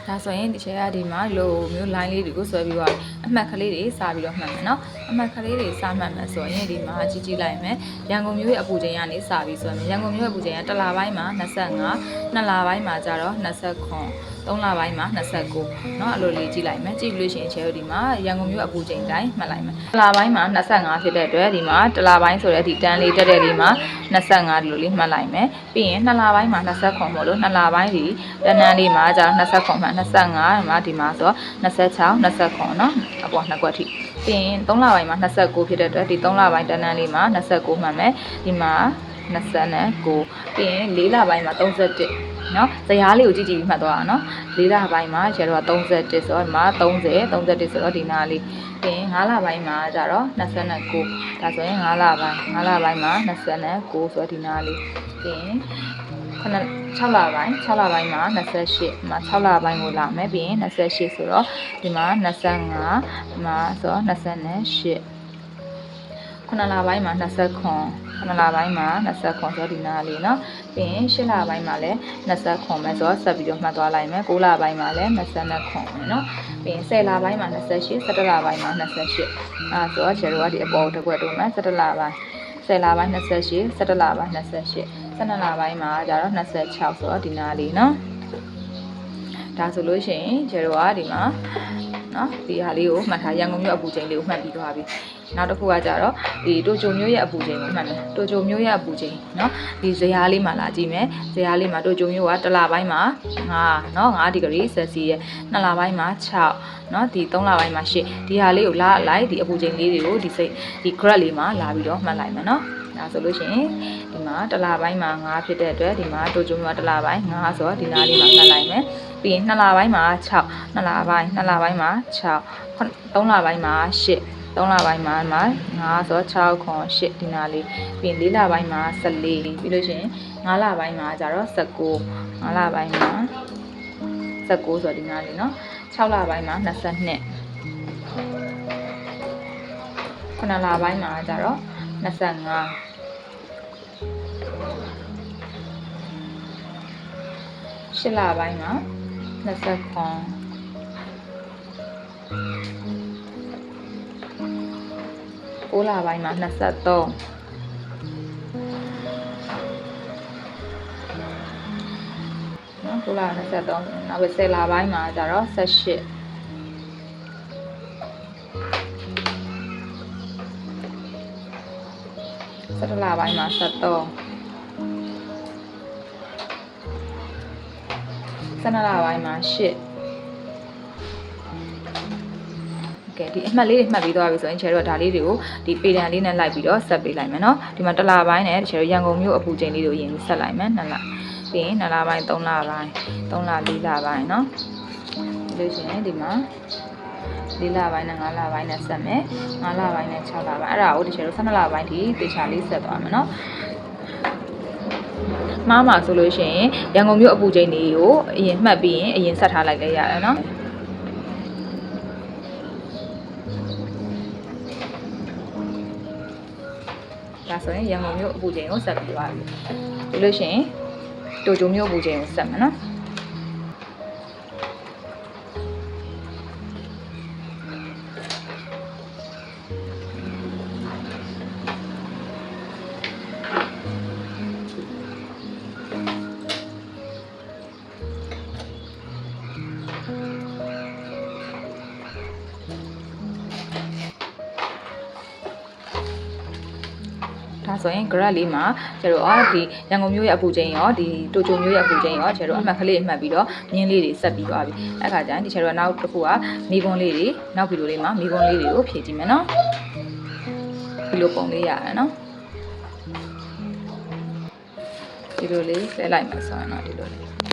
ဒါဆိုရင်ဒီချက်ရဒီမှာလိုမျိုး line လေးတွေကိုဆွဲပြီးတော့အမှတ်ကလေးတွေစပြီးတော့မှတ်မယ်နော်အမှတ်ကလေးတွေစမှတ်မယ်ဆိုရင်ဒီမှာကြည့်လိုက်မယ်ရန်ကုန်မြို့ရဲ့အပူချိန်ကနေစပြီးဆိုရင်ရန်ကုန်မြို့ရဲ့အပူချိန်ကတစ်လပိုင်းမှာ25နှစ်လပိုင်းမှာကျတော့29 3လပိုင်းမှာ29เนาะအဲ့လိုလေးကြည့်လိုက်မယ်ကြည့်လို့ရှိရင်ချဲတို့ဒီမှာရန်ကုန်မြို့အပူချိန်တိုင်းမှတ်လိုက်မယ်တစ်လပိုင်းမှာ25ဖြစ်တဲ့အတွက်ဒီမှာတစ်လပိုင်းဆိုတဲ့ဒီတန်းလေးတက်တဲ့လေးမှာ25ဒီလိုလေးမှတ်လိုက်မယ်ပြီးရင်နှစ်လပိုင်းမှာ29မို့လို့နှစ်လပိုင်းဒီတန်းတန်းလေးမှာကျတော့29မှ25မှာဒီမှာဆို26 29เนาะအပေါ်နှစ်ကွက်ထိပြီးရင်3လပိုင်းမှာ29ဖြစ်တဲ့အတွက်ဒီ3လပိုင်းတန်းတန်းလေးမှာ29မှတ်မယ်ဒီမှာ29ပြီးရင်4လပိုင်းမှာ31နော်ဇယားလေးကိုကြည့်ပြီးမှတ်သွားအောင်နော်၄လပိုင်းမှာကျတော့31ဆိုတော့ဒီမှာ30 31ဆိုတော့ဒီနာလေးပြီးရင်5လပိုင်းမှာကျတော့29ဒါဆိုရင်5လပိုင်းမှာ29ဆိုတော့ဒီနာလေးပြီးရင်6လပိုင်းမှာ28မှာ6လပိုင်းကိုလာမယ်ပြီးရင်28ဆိုတော့ဒီမှာ25ဒီမှာဆိုတော့28 9လပိုင်းမှာ29လပိုင်းမှာ29ဆိုတော့ဒီနာလေးเนาะပြီးရင်10လပိုင်းမှာလည်း29ပဲဆိုတော့ဆက်ပြီးတော့မှတ်သွားလိုက်မယ်9လပိုင်းမှာလည်း29ပဲเนาะပြီးရင်10လပိုင်းမှာ28 17လပိုင်းမှာ28ဆိုတော့ကျတော့ဒီအပေါ်တစ်ခွက်တို့မှာ17လပိုင်း10လပိုင်း28 17လပိုင်း28 12လပိုင်းမှာကျတော့26ဆိုတော့ဒီနာလေးเนาะဒါဆိုလို့ရှိရင်ကျတော့ဒီမှာเนาะဒီဟာလေးကိုမှတ်ထားရန်ကုန်မြို့အပူချိန်လေးကိုမှတ်ပြီးသွားပြီနောက်တစ်ခုကကြတော့ဒီတိုကျိုမြို့ရဲ့အပူချိန်ကိုမှတ်မယ်တိုကျိုမြို့ရဲ့အပူချိန်เนาะဒီဇယားလေးမှာလာကြည့်မယ်ဇယားလေးမှာတိုကျိုမြို့ကတစ်လပိုင်းမှာ5เนาะ5ဒီဂရီဆယ်စီရဲ့နှစ်လပိုင်းမှာ6เนาะဒီ3လပိုင်းမှာ8ဒီဟာလေးကိုလာလိုက်ဒီအပူချိန်လေးတွေကိုဒီ graph လေးမှာလာပြီးတော့မှတ်လိုက်မယ်เนาะဒါဆိုလို့ရှိရင်ဒီမှာတစ်လပိုင်းမှာ5ဖြစ်တဲ့အတွက်ဒီမှာတိုကျိုမြို့ကတစ်လပိုင်း5ဆိုတော့ဒီနားလေးမှာမှတ်လိုက်မယ်ပြီးရင်2လပိုင်းမှာ6 2လပိုင်းမှာ6 3လပိုင်းမှာ8 3လပိုင်းမှာ5ဆိုတော့6 8ဒီနာလေးပြီးရင်4လပိုင်းမှာ14ပြီးလို့ရှိရင်5လပိုင်းမှာကျတော့19 5လပိုင်းမှာ19ဆိုတော့ဒီနာလေးเนาะ6လပိုင်းမှာ22 9လပိုင်းမှာကျတော့25 8လပိုင်းမှာ29 9လပိုင်းမှာ23နော်9လ23နောက်ပြီး10လပိုင်းမှာကျတော့18 17လပိုင်းမှာ73 12လပိုင်းမှာ8ကဲဒီအမှတ်လေးတွေမှတ်ပြီးသွားပြီဆိုရင်ချဲတော့ဒါလေးတွေကိုဒီပေတံလေးနဲ့လိုက်ပြီးတော့ဆက်ပေးလိုက်မယ်เนาะဒီမှာတစ်လပိုင်းနဲ့ချဲတော့ရန်ကုန်မြို့အပူချိန်လေးကိုရင်ဆက်လိုက်မယ်2လပြီးရင်2လပိုင်း3လပိုင်း3လ4လပိုင်းเนาะလို့ရှိရင်ဒီမှာ4လပိုင်းနဲ့5လပိုင်းနဲ့ဆက်မယ်5လပိုင်းနဲ့6လပိုင်းအဲ့ဒါကိုဒီချဲတော့12လပိုင်းထိတေချာလေးဆက်သွားမယ်เนาะမှာဆိုလို့ရှိရင်ရန်ကုန်မြို့အပူချိန်တွေကိုအရင်မှတ်ပြီးရင်အရင်ဆက်ထားလိုက်လဲရတယ်เนาะဒါဆိုရင်ရန်ကုန်မြို့အပူချိန်ကိုဆက်ပြီးသွားပြီဒီလို့ရှိရင်တိုကျိုမြို့အပူချိန်ကိုဆက်မယ်နော်ဒါဆိုရင် graph လေးမှာကျတော့ဒီရန်ကုန်မြို့ရဲ့အပူချိန်ရောဒီတိုကျိုမြို့ရဲ့အပူချိန်ရောကျတော့အမှတ်ကလေးမှတ်ပြီးတော့မြင်းလေးတွေဆက်ပြီးသွားပြီအဲ့ခါကျရင်ဒီကျတော့နောက်တစ်ခုကမိဘွန်လေးတွေနောက်ဗီဒီယိုလေးမှာမိဘွန်လေးတွေကိုဖြည့်ကြည့်မယ်နော်ဒီလိုပုံလေးရတယ်နော်ဒီလိုလေးလဲလိုက်မှာဆိုရင်တော့ဒီလိုလေး